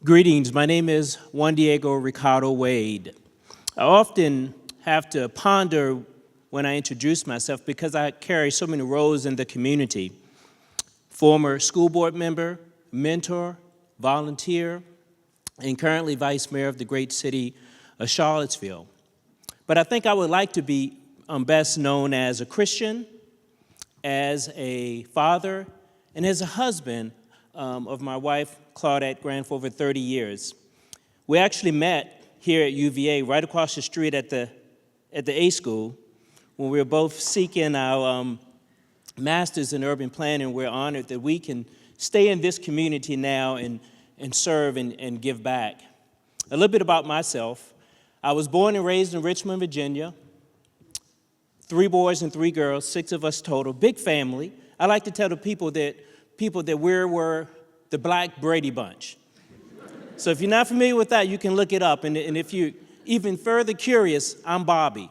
Greetings, my name is Juandiego Ricardo Wade. I often have to ponder when I introduce myself because I carry so many roles in the community. Former school board member, mentor, volunteer, and currently vice mayor of the great city of Charlottesville. But I think I would like to be best known as a Christian, as a father, and as a husband of my wife, Claudette Grant, for over 30 years. We actually met here at UVA, right across the street at the A School, when we were both seeking our master's in urban planning. We're honored that we can stay in this community now and serve and give back. A little bit about myself. I was born and raised in Richmond, Virginia. 3 boys and 3 girls, 6 of us total, big family. I like to tell the people that we were the Black Brady Bunch. So if you're not familiar with that, you can look it up. And if you're even further curious, I'm Bobby,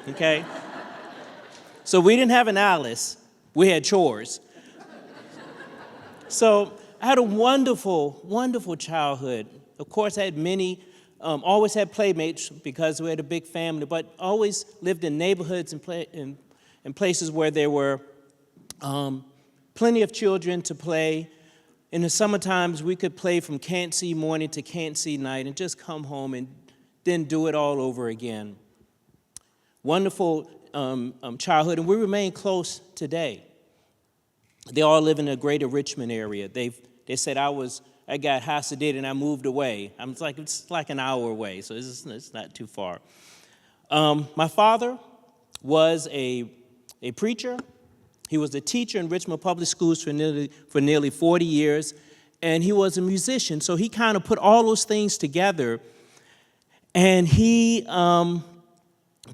okay? So we didn't have an Alice, we had chores. So I had a wonderful, wonderful childhood. Of course, I had many, always had playmates because we had a big family, but always lived in neighborhoods and places where there were plenty of children to play. In the summer times, we could play from can't see morning to can't see night and just come home and then do it all over again. Wonderful childhood, and we remain close today. They all live in the greater Richmond area. They said I got Hasidid and I moved away. It's like an hour away, so it's not too far. My father was a preacher. He was a teacher in Richmond Public Schools for nearly 40 years, and he was a musician. So he kind of put all those things together, and he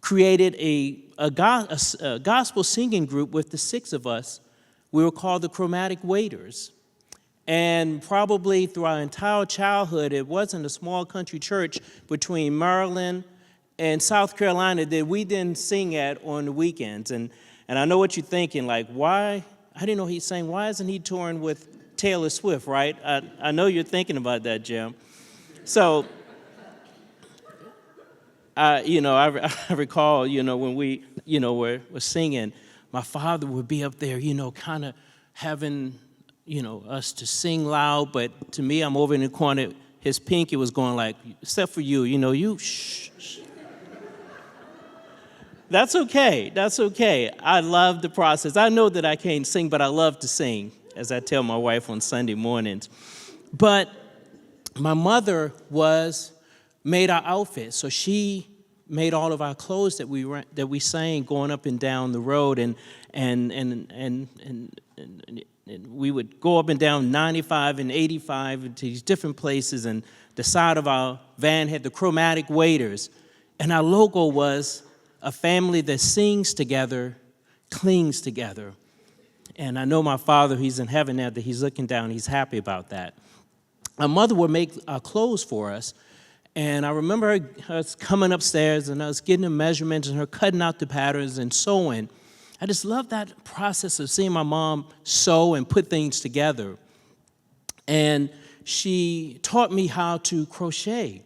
created a gospel singing group with the 6 of us. We were called the Chromatic Waiters. And probably through our entire childhood, it wasn't a small country church between Maryland and South Carolina that we didn't sing at on the weekends. And I know what you're thinking, like, why? I didn't know he sang. Why isn't he touring with Taylor Swift, right? I know you're thinking about that, Jim. So, I recall, when we, were singing, my father would be up there, kind of having, us to sing loud. But to me, I'm over in the corner. His pinky was going like, except for you, you shh. That's okay. That's okay. I love the process. I know that I can't sing, but I love to sing, as I tell my wife on Sunday mornings. But my mother made our outfits, so she made all of our clothes that we sang going up and down the road, and we would go up and down 95 and 85 to these different places, and the side of our van had the Chromatic Waiters, and our logo was a family that sings together, clings together. And I know my father, he's in heaven now, that he's looking down, he's happy about that. My mother would make our clothes for us, and I remember her coming upstairs and us getting the measurements and her cutting out the patterns and sewing. I just love that process of seeing my mom sew and put things together. And she taught me how to crochet.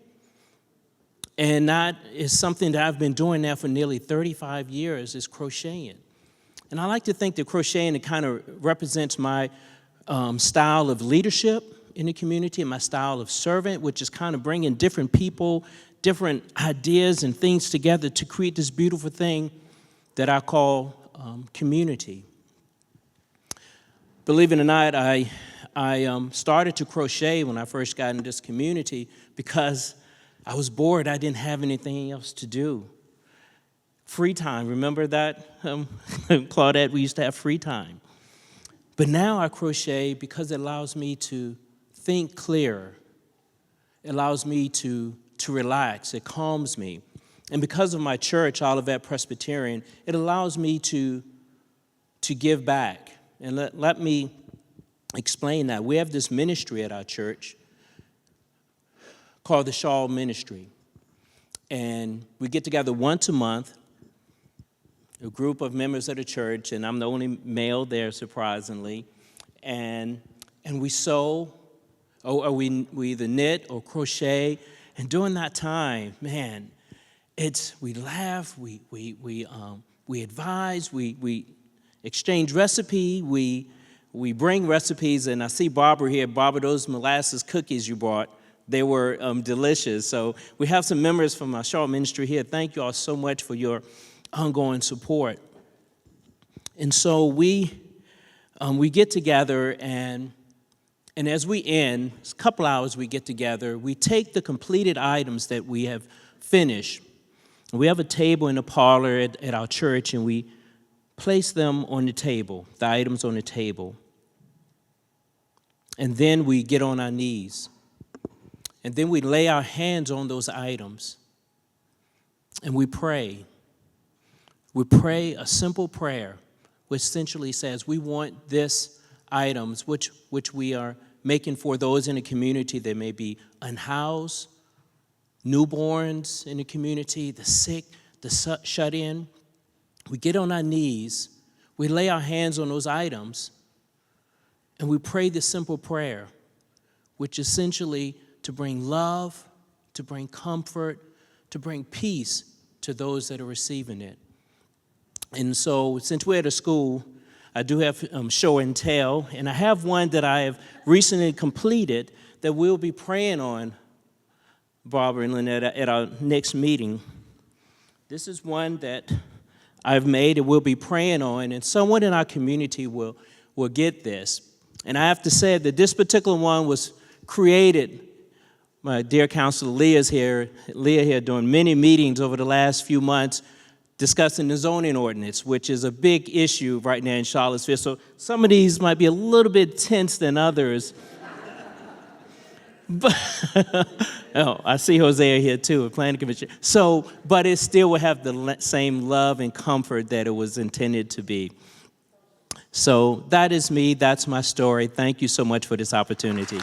And that is something that I've been doing now for nearly 35 years, is crocheting. And I like to think that crocheting, it kind of represents my style of leadership in the community and my style of servant, which is kind of bringing different people, different ideas and things together to create this beautiful thing that I call community. Believe it or not, I started to crochet when I first got in this community because I was bored. I didn't have anything else to do. Free time, remember that, Claudette? We used to have free time. But now I crochet because it allows me to think clearer. It allows me to relax. It calms me. And because of my church, Olivet Presbyterian, it allows me to give back. And let me explain that. We have this ministry at our church called the Shawl Ministry. And we get together once a month, a group of members of the church, and I'm the only male there, surprisingly, and we sew or we either knit or crochet. And during that time, man, we laugh, we advise, we exchange recipe, we bring recipes, and I see Barbara here. Barbara, those molasses cookies you brought, they were delicious. So we have some members from our Charlotte ministry here. Thank you all so much for your ongoing support. And so we get together, and as we end, it's a couple hours we get together, we take the completed items that we have finished. We have a table in the parlor at our church, and we place them on the table, the items on the table. And then we get on our knees. And then we lay our hands on those items. And we pray. We pray a simple prayer, which essentially says we want this items, which we are making for those in the community that may be unhoused, newborns in the community, the sick, the shut in. We get on our knees, we lay our hands on those items, and we pray this simple prayer, which essentially to bring love, to bring comfort, to bring peace to those that are receiving it. And so since we're at a school, I do have show and tell, and I have one that I have recently completed that we'll be praying on, Barbara and Lynette, at our next meeting. This is one that I've made and we'll be praying on, and someone in our community will get this. And I have to say that this particular one was created, my dear counselor Leah here doing many meetings over the last few months discussing the zoning ordinance, which is a big issue right now in Charlottesville. So some of these might be a little bit tense than others. But oh, I see Hosea here too, planning commission. So, but it still will have the same love and comfort that it was intended to be. So that is me, that's my story. Thank you so much for this opportunity.